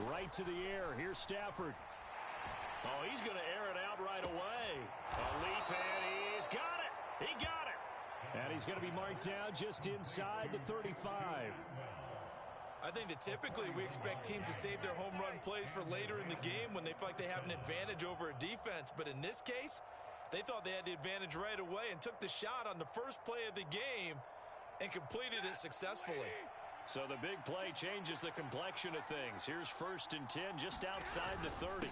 Right to the air. Here's Stafford. Oh, he's going to air it out right away. A leap, and he's got it. He got it. And he's going to be marked down just inside the 35. I think that typically we expect teams to save their home run plays for later in the game when they feel like they have an advantage over a defense. But in this case, they thought they had the advantage right away and took the shot on the first play of the game and completed it successfully. So the big play changes the complexion of things. Here's 1st and 10 just outside the 30.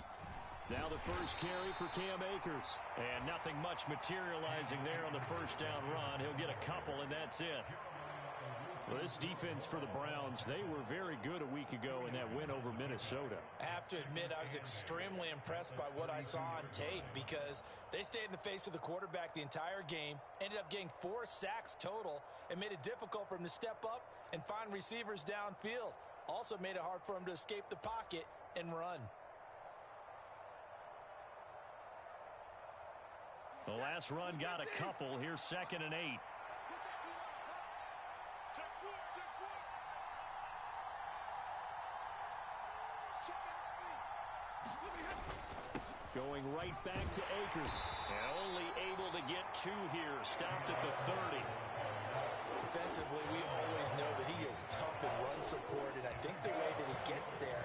Now the first carry for Cam Akers. And nothing much materializing there on the first down run. He'll get a couple, and that's it. Well, this defense for the Browns, they were very good a week ago in that win over Minnesota. I have to admit, I was extremely impressed by what I saw on tape because they stayed in the face of the quarterback the entire game, ended up getting 4 sacks total, and made it difficult for him to step up and find receivers downfield. Also made it hard for him to escape the pocket and run. The last run got a couple. Here's 2nd and 8. Going right back to Akers. And only able to get 2 here. Stopped at the 30. Defensively, we always know that he is tough in run support, and I think the way that he gets there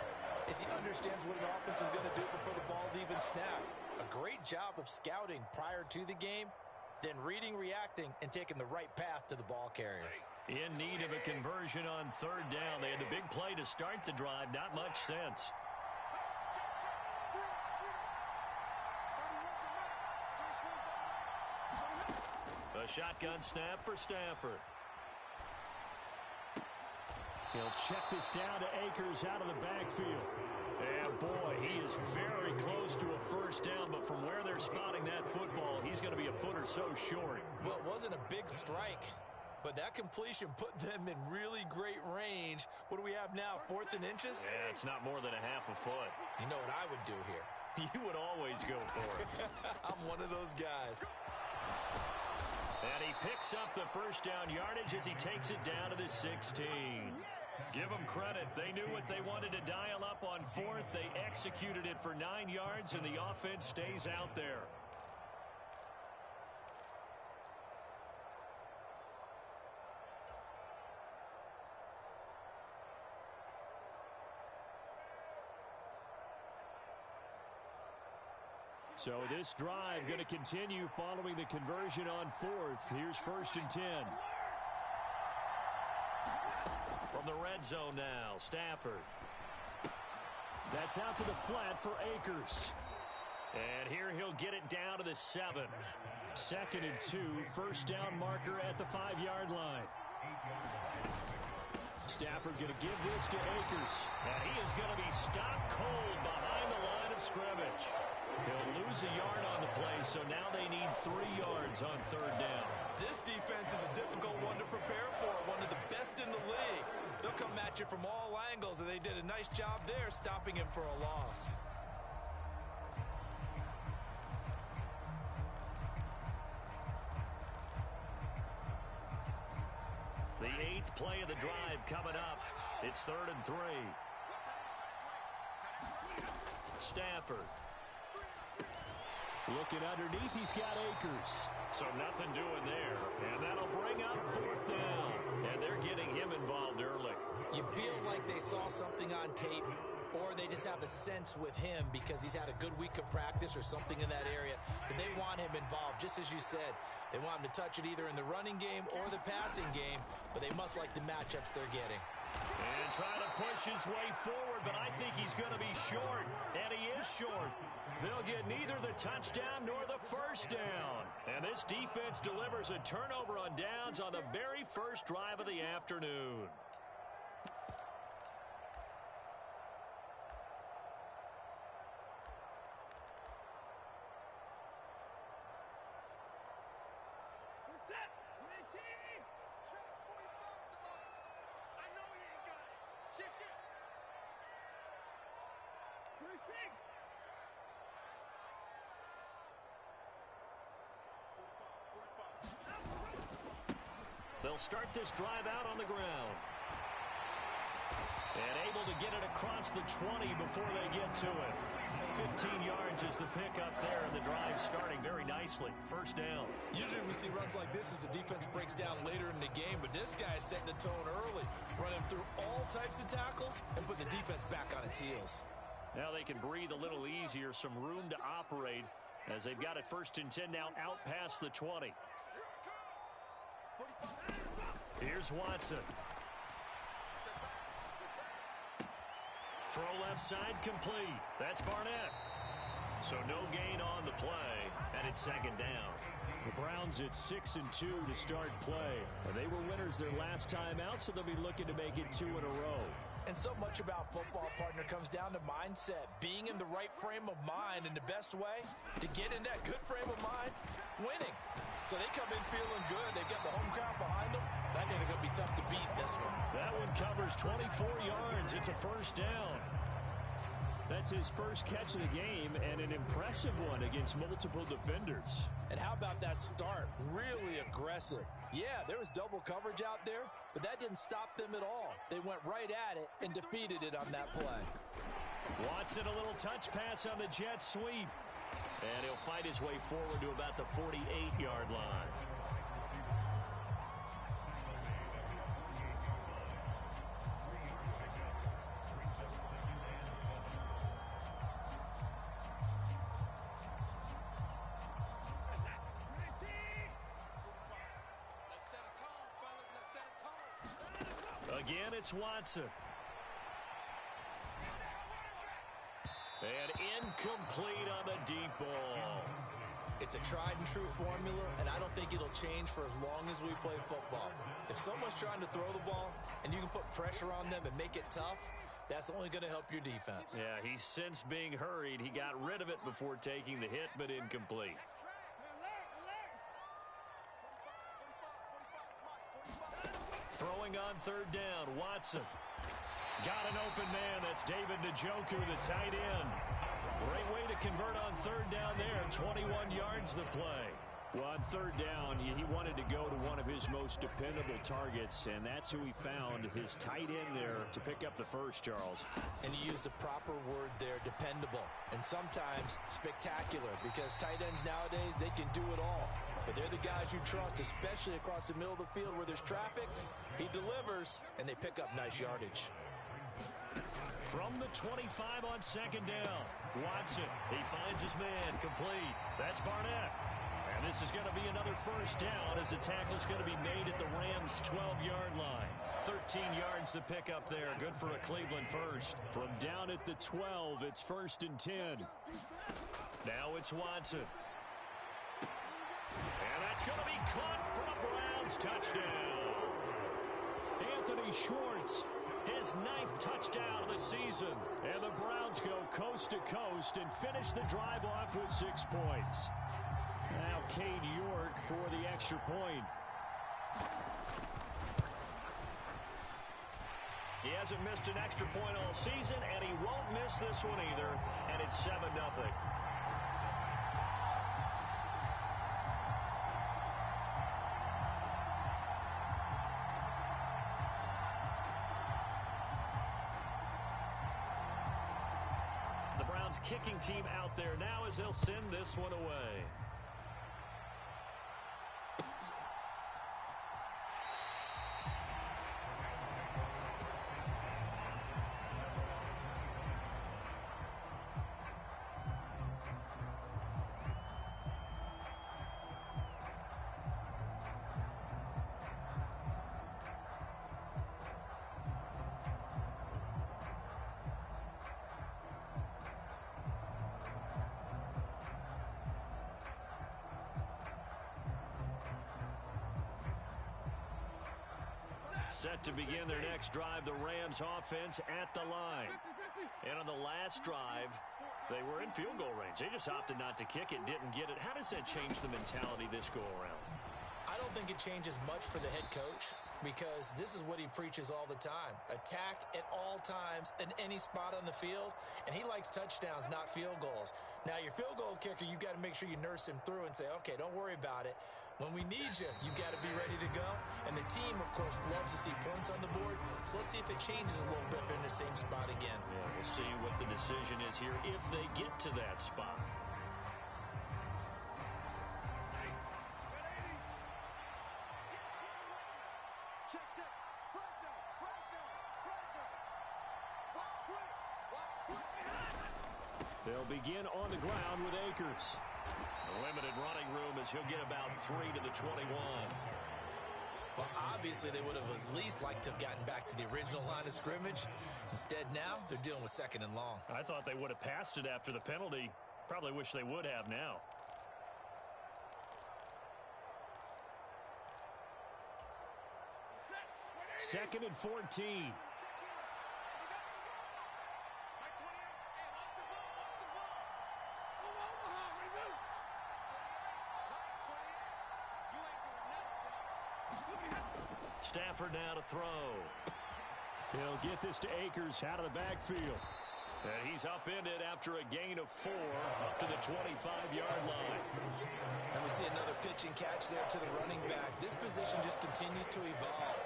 is he understands what an offense is going to do before the ball's even snapped. A great job of scouting prior to the game, then reading, reacting, and taking the right path to the ball carrier. In need of a conversion on 3rd down. They had the big play to start the drive. Not much sense. A shotgun snap for Stafford. He'll check this down to Akers out of the backfield. And boy, he is very close to a first down, but from where they're spotting that football, he's going to be a foot or so short. Well, it wasn't a big strike, but that completion put them in really great range. What do we have now, 4th and inches? Yeah, it's not more than a half a foot. You know what I would do here? You would always go for it. I'm one of those guys. And he picks up the first down yardage as he takes it down to the 16. Give them credit. They knew what they wanted to dial up on 4th. They executed it for 9 yards, and the offense stays out there. So this drive going to continue following the conversion on 4th. Here's 1st and 10. From the red zone now, Stafford. That's out to the flat for Akers. And here he'll get it down to the 7. 2nd and 2, first down marker at the 5-yard line. Stafford going to give this to Akers. And he is going to be stopped cold behind the line of scrimmage. He'll lose a yard on the play, so now they need 3 yards on 3rd down. This defense is a difficult one to prepare for, one of the best in the league. They'll come at you from all angles, and they did a nice job there stopping him for a loss. The 8th play of the drive coming up. It's 3rd and 3. Stafford. Looking underneath, he's got Akers. So nothing doing there. And that'll bring up 4th down. And they're getting him involved early. You feel like they saw something on tape, or they just have a sense with him because he's had a good week of practice or something in that area that they want him involved. Just as you said, they want him to touch it either in the running game or the passing game, but they must like the matchups they're getting. And trying to push his way forward, but I think he's going to be short. And he is short. They'll get neither the touchdown nor the first down. And this defense delivers a turnover on downs on the very first drive of the afternoon. They'll start this drive out on the ground. And able to get it across the 20 before they get to it. 15 yards is the pickup there, and the drive starting very nicely. First down. Usually we see runs like this as the defense breaks down later in the game, but this guy is setting the tone early, running through all types of tackles and putting the defense back on its heels. Now they can breathe a little easier, some room to operate as they've got it first and 10 now out past the 20. Here's Watson. Throw left side complete. That's Barnett. So no gain on the play, and it's second down. The Browns at 6-2 to start play. And they were winners their last time out, so they'll be looking to make it 2 in a row. And so much about football, partner, comes down to mindset. Being in the right frame of mind, and the best way to get in that good frame of mind, winning. So they come in feeling good. They've got the home crowd behind them. I think it's going to be tough to beat this one. That one covers 24 yards. It's a first down. That's his first catch of the game, and an impressive one against multiple defenders. And how about that start? Really aggressive. Yeah, there was double coverage out there, but that didn't stop them at all. They went right at it and defeated it on that play. Watson, a little touch pass on the jet sweep. And he'll fight his way forward to about the 48-yard line. Again, it's Watson. And incomplete on the deep ball. It's a tried-and-true formula, and I don't think it'll change for as long as we play football. If someone's trying to throw the ball and you can put pressure on them and make it tough, that's only going to help your defense. Yeah, he's since being hurried. He got rid of it before taking the hit, but incomplete. Throwing on third down, Watson. Got an open man. That's David Njoku, the tight end. Great way to convert on third down there. 21 yards the play. Well, on third down, he wanted to go to one of his most dependable targets, and that's who he found, his tight end there, to pick up the first, Charles. And he used the proper word there, dependable, and sometimes spectacular, because tight ends nowadays, they can do it all. But they're the guys you trust, especially across the middle of the field where there's traffic. He delivers, and they pick up nice yardage. From the 25 on second down, Watson, he finds his man, complete. That's Barnett. And this is going to be another first down as the tackle's going to be made at the Rams' 12-yard line. 13 yards to pick up there. Good for a Cleveland first. From down at the 12, it's first and 10. Now it's Watson. And that's going to be caught for a Browns touchdown. Anthony Schwartz, his 9th touchdown of the season. And the Browns go coast to coast and finish the drive off with 6 points. Now Cade York for the extra point. He hasn't missed an extra point all season, and he won't miss this one either. And it's 7-0. The Browns kicking team out there now as they'll send this one away. Set to begin their next drive, the Rams offense at the line. And on the last drive, they were in field goal range. They just opted not to kick it, didn't get it. How does that change the mentality this go around? I don't think it changes much for the head coach because this is what he preaches all the time. Attack at all times in any spot on the field, and he likes touchdowns, not field goals. Now, your field goal kicker, you got to make sure you nurse him through and say, okay, don't worry about it. When we need you, you got to be ready to go. And the team, of course, loves to see points on the board. So let's see if it changes a little bit if they're in the same spot again. Yeah, we'll see what the decision is here if they get to that spot. They'll begin on the ground with Akers. Limited running room as he'll get about 3 to the 21. Well, obviously, they would have at least liked to have gotten back to the original line of scrimmage. Instead, now, they're dealing with 2nd and long. I thought they would have passed it after the penalty. Probably wish they would have now. Second and 14. Stafford now to throw. He'll get this to Akers out of the backfield. And he's upended after a gain of 4 up to the 25-yard line. And we see another pitch and catch there to the running back. This position just continues to evolve.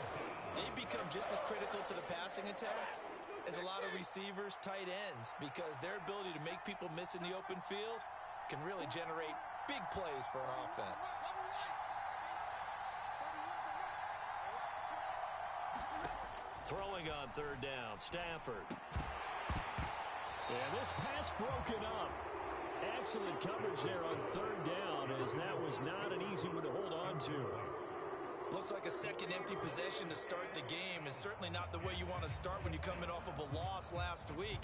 They become just as critical to the passing attack as a lot of receivers, tight ends, because their ability to make people miss in the open field can really generate big plays for an offense. Throwing on 3rd down, Stafford. And this pass broken up. Excellent coverage there on 3rd down, as that was not an easy one to hold on to. Looks like a second empty possession to start the game, and certainly not the way you want to start when you're coming off of a loss last week.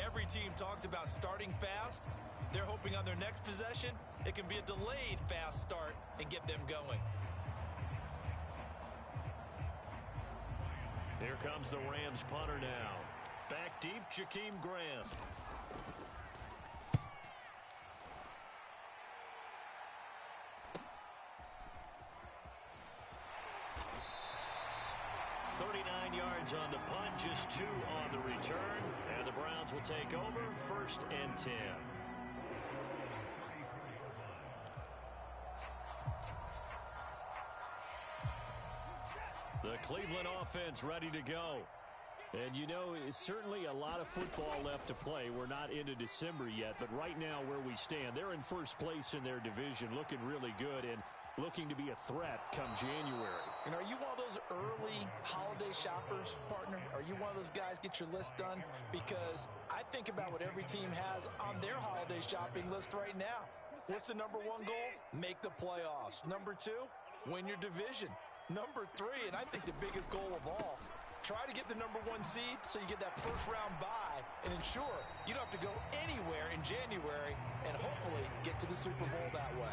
Every team talks about starting fast. They're hoping on their next possession, it can be a delayed fast start and get them going. Here comes the Rams punter now. Back deep, Jakeem Graham. Yards on the punt, just 2 on the return, and the Browns will take over 1st and 10. The Cleveland offense ready to go. And you know, it's certainly a lot of football left to play. We're not into December yet, but right now where we stand, they're in 1st place in their division, looking really good and looking to be a threat come January. And are you one of those early holiday shoppers, partner? Are you one of those guys get your list done? Because I think about what every team has on their holiday shopping list right now. What's the number 1 goal? Make the playoffs. Number 2, win your division. Number 3, and I think the biggest goal of all, try to get the number 1 seed so you get that 1st round bye and ensure you don't have to go anywhere in January and hopefully get to the Super Bowl that way.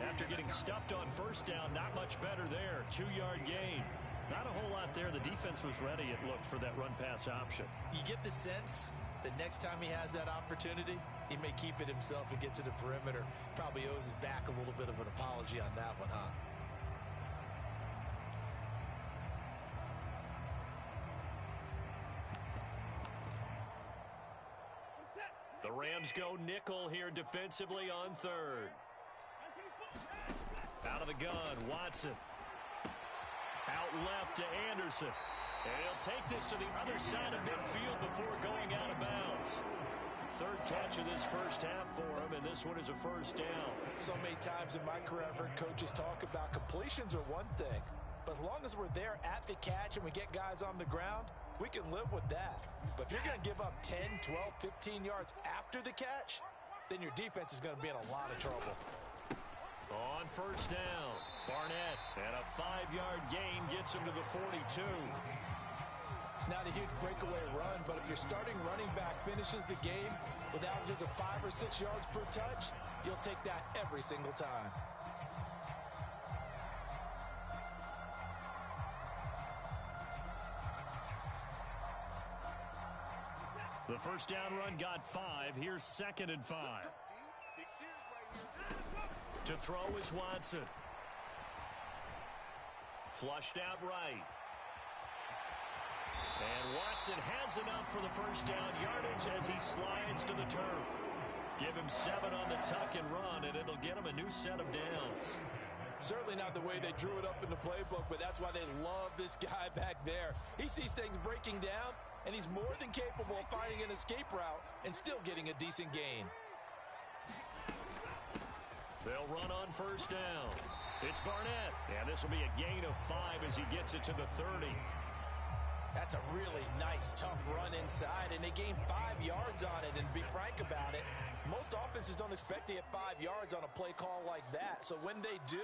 After getting stuffed on 1st down, not much better there. 2-yard gain. Not a whole lot there. The defense was ready, it looked, for that run-pass option. You get the sense that next time he has that opportunity, he may keep it himself and get to the perimeter. Probably owes his back a little bit of an apology on that one, huh? The Rams go nickel here defensively on 3rd. Out of the gun, Watson. Out left to Anderson. And he'll take this to the other side of midfield before going out of bounds. 3rd catch of this 1st half for him, and this one is a 1st down. So many times in my career, I've heard coaches talk about completions are one thing, but as long as we're there at the catch and we get guys on the ground, we can live with that. But if you're going to give up 10, 12, 15 yards after the catch, then your defense is going to be in a lot of trouble. On 1st down, Barnett, and a 5-yard gain gets him to the 42. It's not a huge breakaway run, but if your starting running back finishes the game with averages of 5 or 6 yards per touch, you'll take that every single time. The 1st down run got 5. Here's 2nd and 5. To throw is Watson. Flushed out right. And Watson has enough for the first down yardage as he slides to the turf. Give him 7 on the tuck and run, and it'll get him a new set of downs. Certainly not the way they drew it up in the playbook, but that's why they love this guy back there. He sees things breaking down, and he's more than capable of finding an escape route and still getting a decent gain. They'll run on first down. It's Barnett, and this will be a gain of 5 as he gets it to the 30. That's a really nice, tough run inside, and they gained 5 yards on it. And to be frank about it, most offenses don't expect to get 5 yards on a play call like that. So when they do,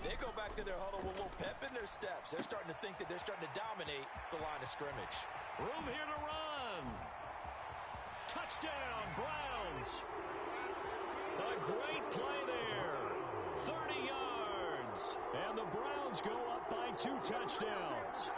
they go back to their huddle with a little pep in their steps. They're starting to think that they're starting to dominate the line of scrimmage. Room here to run. Touchdown, Browns. A great play there. 30 yards. And the Browns go up by 2 touchdowns.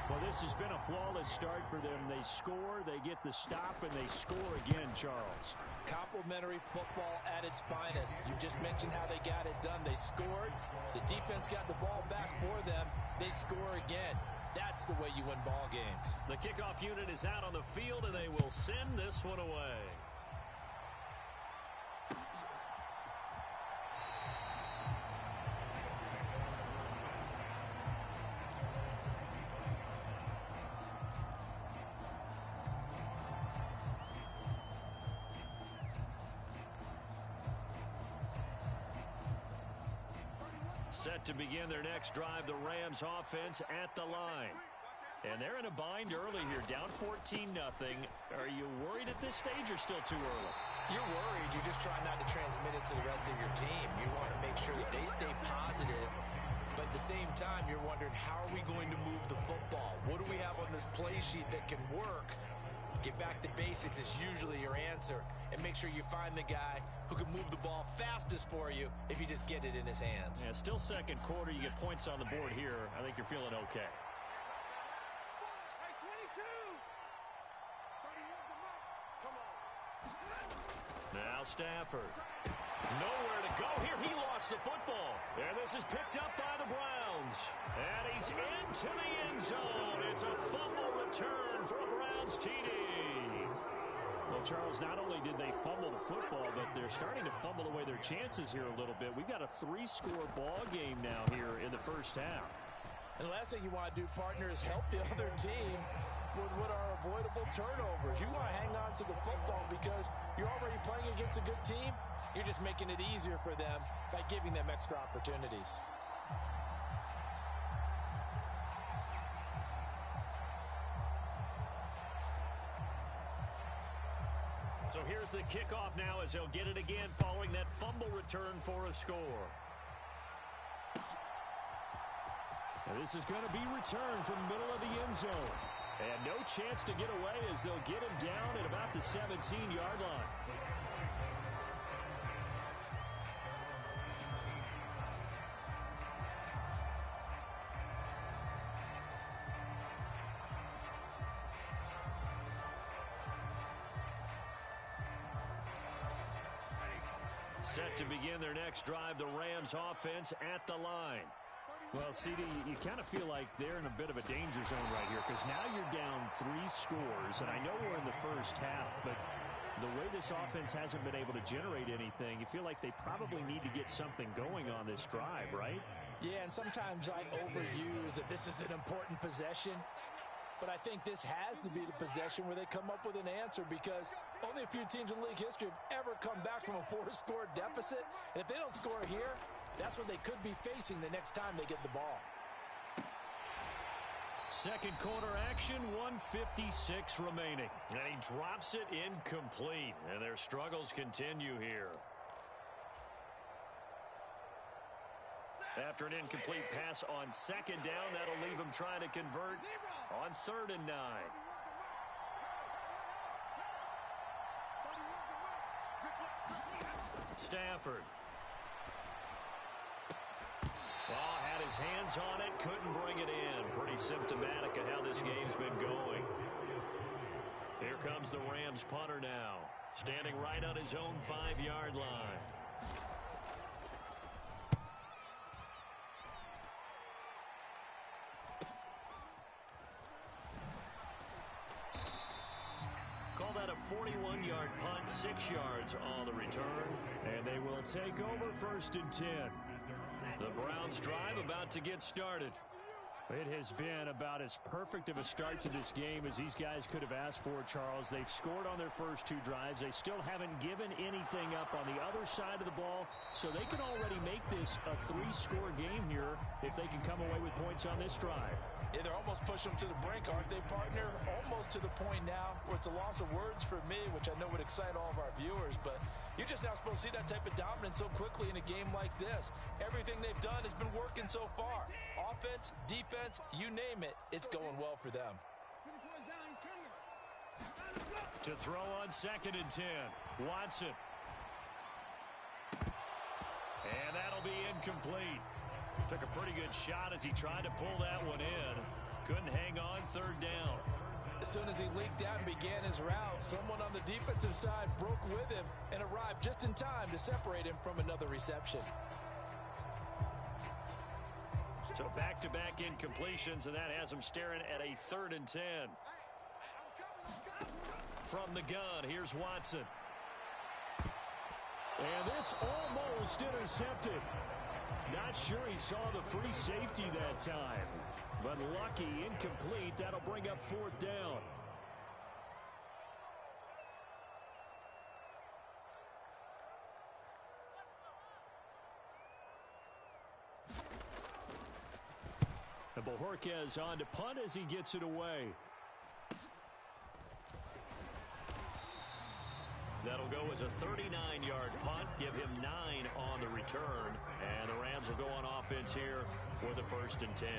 Well, this has been a flawless start for them. They score, they get the stop, and they score again, Charles. Complimentary football at its finest. You just mentioned how they got it done. They scored. The defense got the ball back for them. They score again. That's the way you win ball games. The kickoff unit is out on the field, and they will send this one away. Set to begin their next drive, the Rams offense at the line. And they're in a bind early here, down 14-0. Are you worried at this stage or still too early? You're worried. You're just trying not to transmit it to the rest of your team. You want to make sure that they stay positive. But at the same time, you're wondering, how are we going to move the football? What do we have on this play sheet that can work? Get back to basics is usually your answer. And make sure you find the guy who can move the ball fastest for you if you just get it in his hands. Yeah, still second quarter. You get points on the board here. I think you're feeling okay. Now Stafford. Nowhere to go here. He lost the football. And this is picked up by the Browns. And he's into the end zone. It's a fumble return for a Browns TD. Well, Charles, not only did they fumble the football, but they're starting to fumble away their chances here a little bit. We've got a 3-score ball game now here in the first half. And the last thing you want to do, partner, is help the other team with what are avoidable turnovers. You want to hang on to the football because you're already playing against a good team. You're just making it easier for them by giving them extra opportunities. So here's the kickoff now as they'll get it again following that fumble return for a score. Now this is going to be returned from the middle of the end zone. And no chance to get away as they'll get him down at about the 17-yard line. Set to begin their next drive, the Rams offense at the line. Well, CD, you kind of feel like they're in a bit of a danger zone right here because now you're down 3 scores, and I know we're in the first half, but the way this offense hasn't been able to generate anything, you feel like they probably need to get something going on this drive, right? Yeah, and sometimes I overuse that this is an important possession. But I think this has to be the possession where they come up with an answer because only a few teams in league history have ever come back from a 4-score deficit. And if they don't score here, that's what they could be facing the next time they get the ball. Second quarter action, 1:56 remaining. And he drops it incomplete. And their struggles continue here. After an incomplete pass on second down, that'll leave him trying to convert on 3rd and 9. Stafford. Oh, had his hands on it, couldn't bring it in. Pretty symptomatic of how this game's been going. Here comes the Rams punter now, standing right on his own 5-yard line. yards on the return, and they will take over 1st and 10. The Browns drive about to get started. It has been about as perfect of a start to this game as these guys could have asked for, Charles. They've scored on their first 2 drives. They still haven't given anything up on the other side of the ball, so they can already make this a 3-score game here if they can come away with points on this drive. Yeah, they're almost pushing them to the brink, aren't they, partner? Almost to the point now where it's a loss of words for me, which I know would excite all of our viewers, but you're just not supposed to see that type of dominance so quickly in a game like this. Everything they've done has been working so far. Offense, defense, you name it, it's going well for them. To throw on 2nd and 10, Watson. And that'll be incomplete. Took a pretty good shot as he tried to pull that one in. Couldn't hang on 3rd down. As soon as he leaked out and began his route, someone on the defensive side broke with him and arrived just in time to separate him from another reception. So back-to-back incompletions, and that has him staring at a 3rd and 10. From the gun, here's Watson. And this almost intercepted. Not sure he saw the free safety that time. But lucky, incomplete. That'll bring up 4th down. And Bojorquez on to punt as he gets it away. That'll go as a 39-yard punt, give him 9 on the return, and the Rams will go on offense here with a 1st and 10.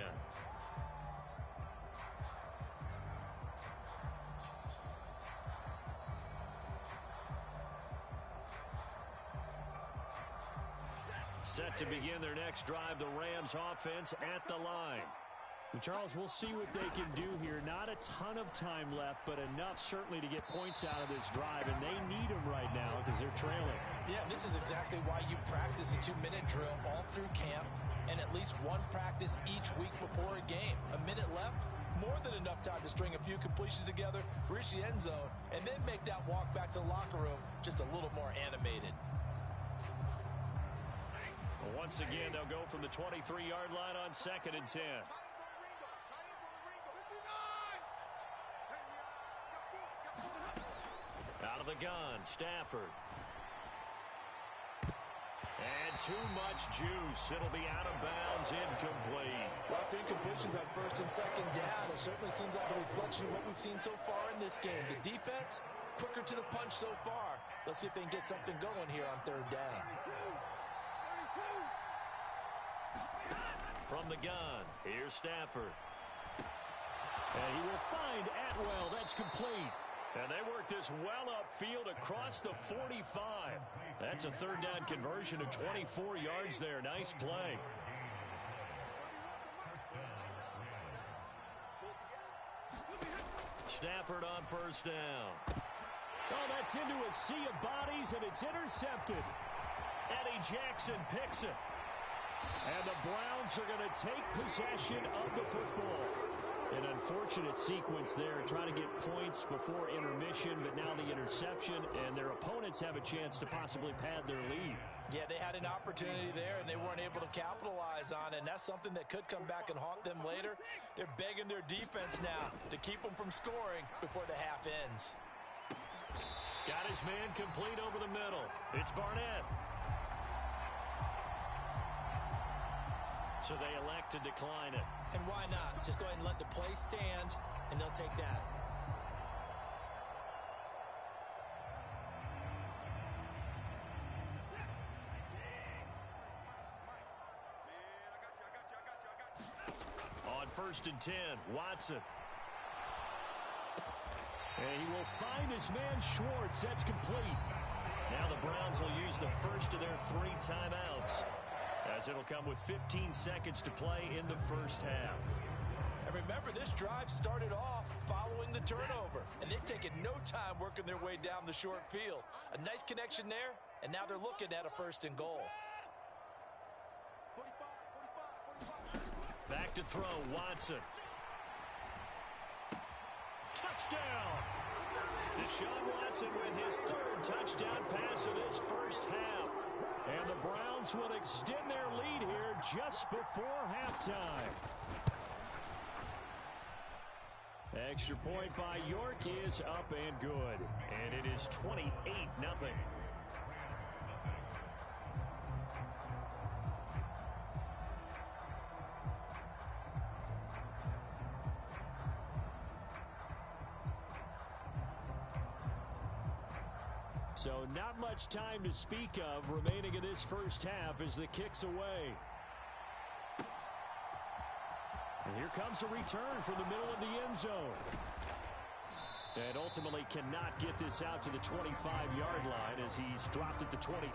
Set to begin their next drive, the Rams offense at the line. And Charles, we'll see what they can do here. Not a ton of time left, but enough certainly to get points out of this drive, and they need them right now because they're trailing. Yeah, and this is exactly why you practice a 2-minute drill all through camp and at least one practice each week before a game. A minute left, more than enough time to string a few completions together, reach the end zone, and then make that walk back to the locker room just a little more animated. Once again, they'll go from the 23-yard line on 2nd and 10. Out of the gun, Stafford. And too much juice. It'll be out of bounds, incomplete. Rough incompletions on 1st and 2nd down. It certainly seems like a reflection of what we've seen so far in this game. The defense, quicker to the punch so far. Let's see if they can get something going here on 3rd down. From the gun, here's Stafford. And he will find Atwell. That's complete. And they work this well upfield across the 45. That's a 3rd down conversion of 24 yards there. Nice play. Stafford on 1st down. Oh, that's into a sea of bodies, and it's intercepted. Eddie Jackson picks it. And the Browns are going to take possession of the football. An unfortunate sequence there, trying to get points before intermission, but now the interception, and their opponents have a chance to possibly pad their lead. Yeah, they had an opportunity there, and they weren't able to capitalize on it, and that's something that could come back and haunt them later. They're begging their defense now to keep them from scoring before the half ends. Got his man complete over the middle. It's Barnett. So they elect to decline it. And why not? Just go ahead and let the play stand, and they'll take that. On 1st and 10, Watson. And he will find his man Schwartz. That's complete. Now the Browns will use the first of their 3 timeouts, as it'll come with 15 seconds to play in the first half. And remember, this drive started off following the turnover, and they've taken no time working their way down the short field. A nice connection there, and now they're looking at a 1st and goal. Back to throw, Watson. Touchdown! Deshaun Watson with his third touchdown pass of this first half. And the Browns will extend their lead here just before halftime. Extra point by York is up and good. And it is 28-0. So not much time to speak of remaining in this first half as the kick's away. And here comes a return from the middle of the end zone. And ultimately cannot get this out to the 25-yard line as he's dropped at the 23.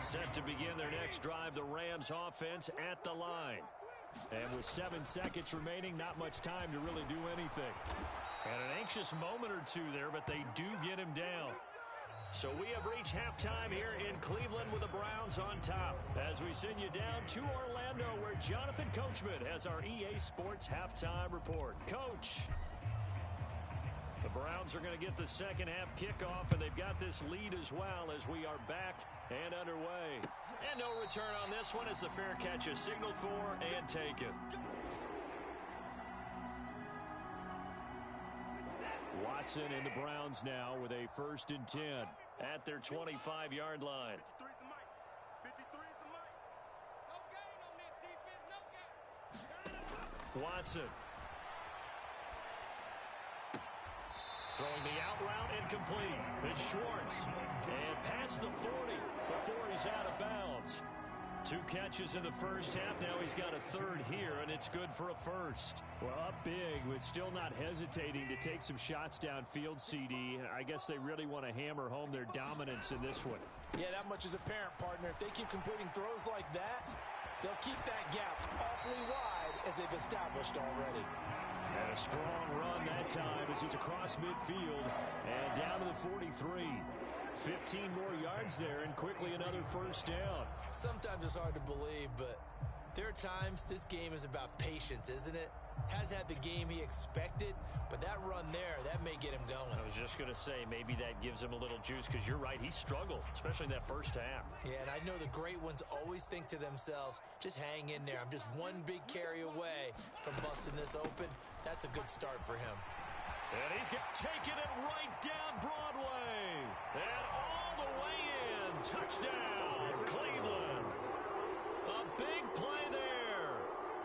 Set to begin their next drive, the Rams offense at the line. And with 7 seconds remaining, not much time to really do anything. And an anxious moment or two there, but they do get him down. So we have reached halftime here in Cleveland with the Browns on top. As we send you down to Orlando, where Jonathan Coachman has our EA Sports halftime report. Coach. The Browns are going to get the second half kickoff, and they've got this lead as well as we are back and underway. And no return on this one as the fair catch is signaled for and taken. Watson and the Browns now with a 1st and 10 at their 25-yard line. Watson. Throwing the out route incomplete. It's Schwartz. And past the 40 before he's out of bounds. 2 catches in the first half. Now he's got a 3rd here, and it's good for a 1st. Well, up big, but still not hesitating to take some shots downfield, CD. I guess they really want to hammer home their dominance in this one. Yeah, that much is apparent, partner. If they keep completing throws like that, they'll keep that gap awfully wide as they've established already. And a strong run that time as he's across midfield and down to the 43. 15 more yards there and quickly another 1st down. Sometimes it's hard to believe, but there are times this game is about patience, isn't it? Has had the game he expected, but that run there, that may get him going. I was just going to say, maybe that gives him a little juice because you're right, he struggled, especially in that first half. Yeah, and I know the great ones always think to themselves, just hang in there. I'm just one big carry away from busting this open. That's a good start for him. And he's taking it right down Broadway. And all the way in. Touchdown, Cleveland. A big play there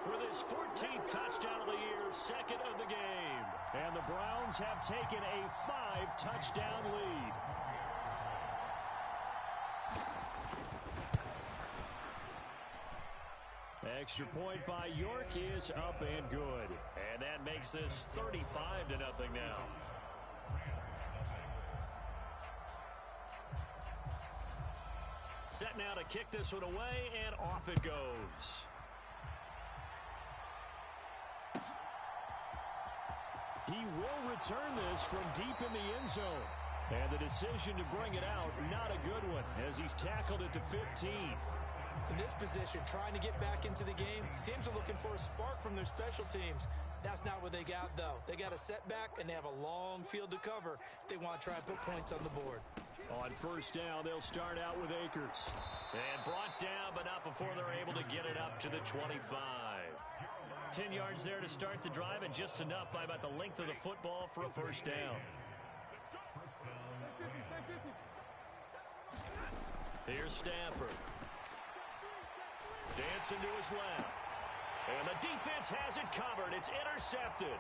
with his 14th touchdown of the year, 2nd of the game. And the Browns have taken a 5-touchdown lead. Extra point by York is up and good. And that makes this 35-0 now. Set now to kick this one away, and off it goes. He will return this from deep in the end zone. And the decision to bring it out, not a good one, as he's tackled it to 15. In this position, trying to get back into the game, teams are looking for a spark from their special teams. That's not what they got, though. They got a setback, and they have a long field to cover if they want to try and put points on the board. On 1st down, they'll start out with Akers. And brought down, but not before they're able to get it up to the 25. 10 yards there to start the drive, and just enough by about the length of the football for a 1st down. Here's Stafford. Dancing to his left. And the defense has it covered. It's intercepted.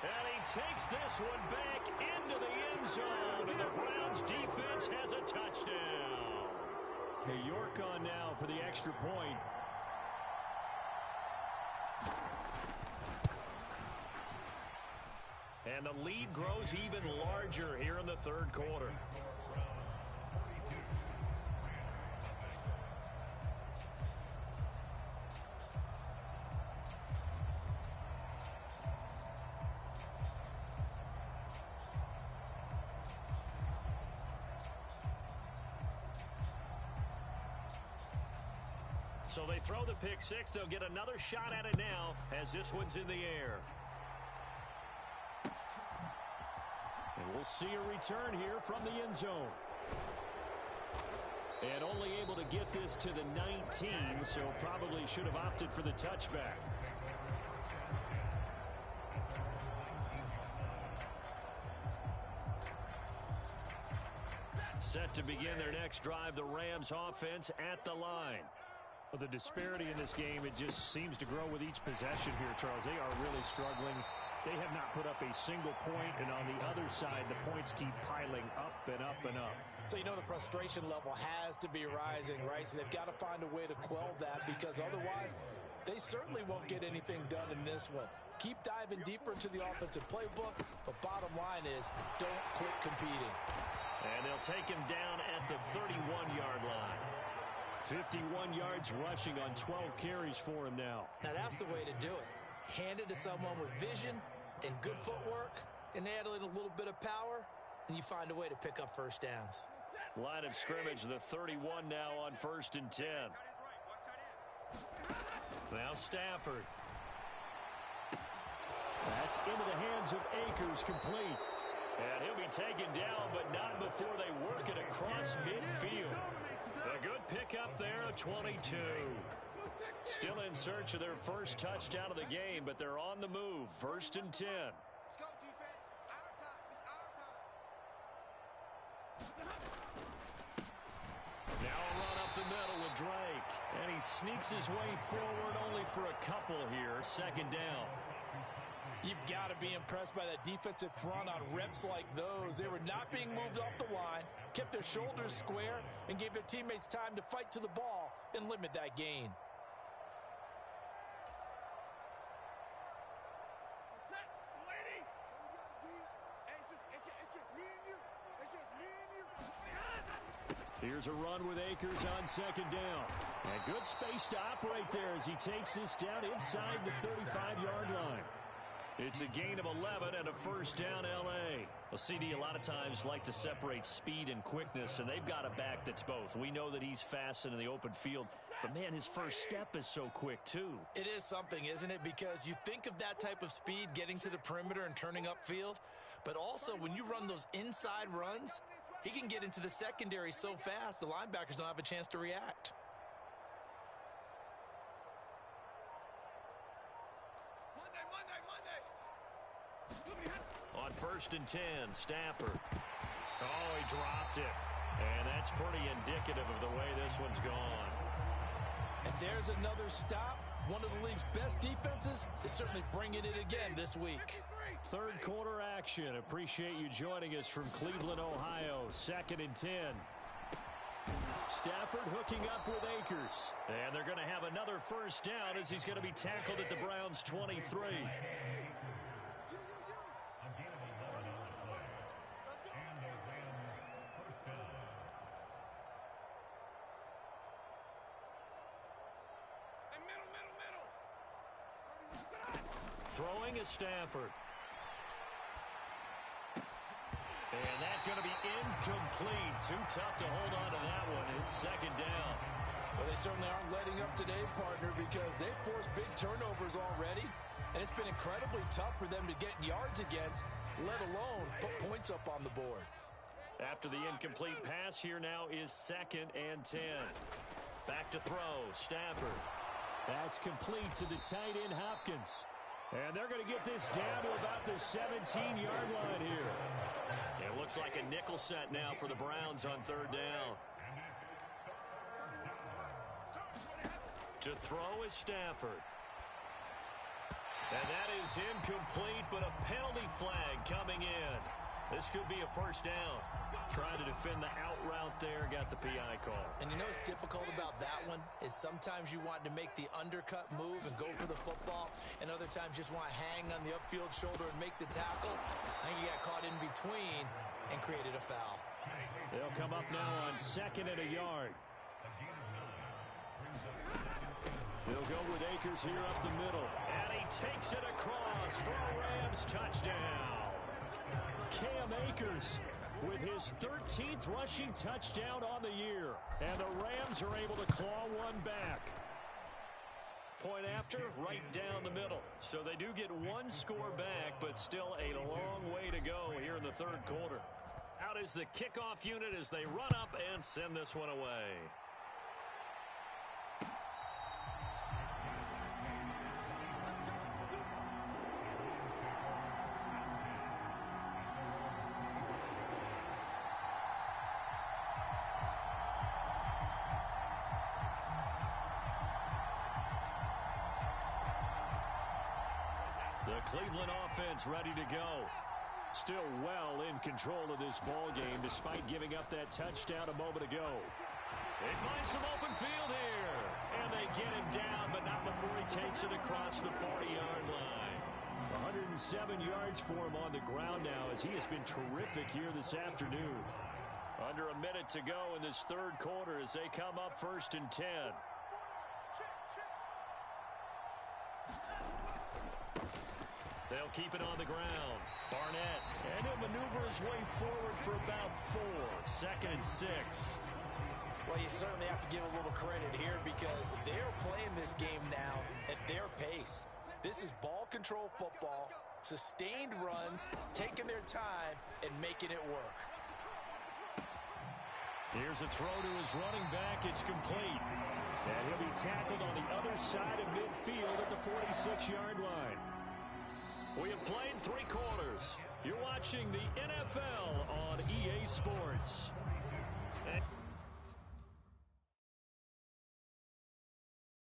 And he takes this one back into the end zone. And the Browns defense has a touchdown. Hey, York on now for the extra point. And the lead grows even larger here in the 3rd quarter. So they throw the pick six. They'll get another shot at it now as this one's in the air. And we'll see a return here from the end zone. And only able to get this to the 19, so probably should have opted for the touchback. Set to begin their next drive, the Rams offense at the line. Well, the disparity in this game, it just seems to grow with each possession here, Charles. They are really struggling. They have not put up a single point, and on the other side, the points keep piling up and up and up. So you know the frustration level has to be rising, right? So they've got to find a way to quell that, because otherwise they certainly won't get anything done in this one. Keep diving deeper into the offensive playbook, but bottom line is don't quit competing. And they'll take him down at the 31-yard line. 51 yards rushing on 12 carries for him now. Now that's the way to do it. Hand it to someone with vision and good footwork, and add in a little bit of power, and you find a way to pick up first downs. Line of scrimmage, the 31 now on 1st and 10. Now Stafford. That's into the hands of Akers, complete. And he'll be taken down, but not before they work it across midfield. A good pickup there, a 22. Still in search of their first touchdown of the game, but they're on the move. 1st and 10. Let's go, defense. Our time. It's our time. Now a run up the middle with Drake. And he sneaks his way forward only for a couple here. 2nd down. You've got to be impressed by that defensive front on reps like those. They were not being moved off the line, kept their shoulders square, and gave their teammates time to fight to the ball and limit that gain. Here's a run with Akers on 2nd down. And good space to operate there as he takes this down inside the 35-yard line. It's a gain of 11 and a 1st down, L.A. Well, CD a lot of times like to separate speed and quickness, and they've got a back that's both. We know that he's fast in the open field, but, man, his first step is so quick, too. It is something, isn't it? Because you think of that type of speed getting to the perimeter and turning upfield, but also when you run those inside runs, he can get into the secondary so fast the linebackers don't have a chance to react. On 1st and 10, Stafford. Oh, he dropped it. And that's pretty indicative of the way this one's gone. And there's another stop. One of the league's best defenses is certainly bringing it again this week. 3rd quarter action. Appreciate you joining us from Cleveland, Ohio. 2nd and 10. Stafford hooking up with Akers. And they're going to have another 1st down as he's going to be tackled at the Browns' 23. Throwing is Stafford. And that's going to be incomplete. Too tough to hold on to that one. It's 2nd down. Well, they certainly aren't letting up today, partner, because they've forced big turnovers already. And it's been incredibly tough for them to get yards against, let alone put points up on the board. After the incomplete pass, here now is 2nd and 10. Back to throw. Stafford. That's complete to the tight end, Hopkins. And they're going to get this down to about the 17-yard line here. It looks like a nickel set now for the Browns on 3rd down. To throw is Stafford. And that is incomplete, but a penalty flag coming in. This could be a 1st down. Trying to defend the out route there, got the PI call. And you know what's difficult about that one is sometimes you want to make the undercut move and go for the football, and other times just want to hang on the upfield shoulder and make the tackle. I think you got caught in between and created a foul. They'll come up now on 2nd and a yard. They'll go with Akers here up the middle. And he takes it across for a Rams touchdown. Cam Akers with his 13th rushing touchdown on the year. And the Rams are able to claw one back. Point after, right down the middle. So they do get one score back, but still a long way to go here in the third quarter. Out is the kickoff unit as they run up and send this one away. The Cleveland offense ready to go. Still well in control of this ball game despite giving up that touchdown a moment ago. They find some open field here. And they get him down, but not before he takes it across the 40-yard line. 107 yards for him on the ground now as he has been terrific here this afternoon. Under a minute to go in this third quarter as they come up 1st and 10. They'll keep it on the ground. Barnett, and he'll maneuver his way forward for about 4. 2nd and 6. Well, you certainly have to give a little credit here because they're playing this game now at their pace. This is ball control football, sustained runs, taking their time, and making it work. Here's a throw to his running back. It's complete. And he'll be tackled on the other side of midfield at the 46-yard line. We have played 3 quarters. You're watching the NFL on EA Sports.